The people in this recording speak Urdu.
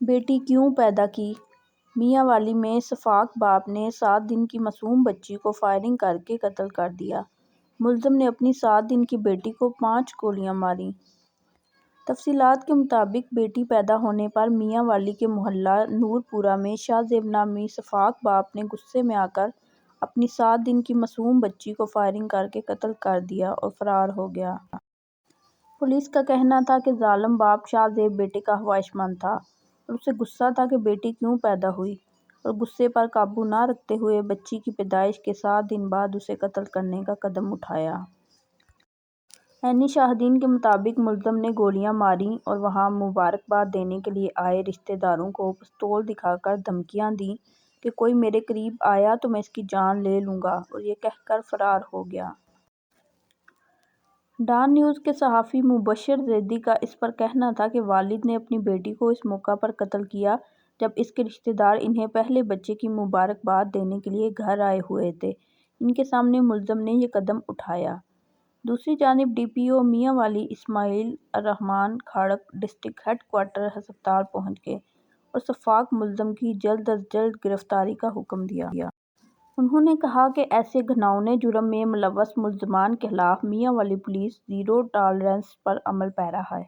بیٹی کیوں پیدا کی؟ میاں والی میں شفاق باپ نے 7 دن کی معصوم بچی کو فائرنگ کرکے قتل کر دیا۔ ملزم نے اپنی 7 دن کی بیٹی کو 5 گولیاں ماریں۔ تفصیلات کے مطابق بیٹی پیدا ہونے پر میاں والی کے محلہ نور پورہ میں شاہ زیب نامی شفاق باپ نے غصے میں آ کر اپنی 7 دن کی معصوم بچی کو فائرنگ کرکے قتل کر دیا اور فرار ہو گیا۔ پولیس کا کہنا تھا کہ ظالم باپ شاہ زیب بیٹے کا خواہشمند تھا اور اسے غصہ تھا کہ بیٹی کیوں پیدا ہوئی، اور غصے پر قابو نہ رکھتے ہوئے بچی کی پیدائش کے 7 دن بعد اسے قتل کرنے کا قدم اٹھایا۔ عینی شاہدین کے مطابق ملزم نے گولیاں ماریں اور وہاں مبارکباد دینے کے لیے آئے رشتہ داروں کو پستول دکھا کر دھمکیاں دیں کہ کوئی میرے قریب آیا تو میں اس کی جان لے لوں گا، اور یہ کہہ کر فرار ہو گیا۔ ڈان نیوز کے صحافی مبشر زیدی کا اس پر کہنا تھا کہ والد نے اپنی بیٹی کو اس موقع پر قتل کیا جب اس کے رشتہ دار انہیں پہلے بچے کی مبارکباد دینے کے لیے گھر آئے ہوئے تھے۔ ان کے سامنے ملزم نے یہ قدم اٹھایا۔ دوسری جانب ڈی پی او میاں والی اسماعیل الرحمان کھڑک ڈسٹرکٹ ہیڈ کوارٹر ہسپتال پہنچ گئے اور شفاق ملزم کی جلد از جلد گرفتاری کا حکم دیا۔ انہوں نے کہا کہ ایسے گھناؤنے جرم میں ملوث ملزمان کے خلاف میاں والی پولیس زیرو ٹالرنس پر عمل پیرا ہے۔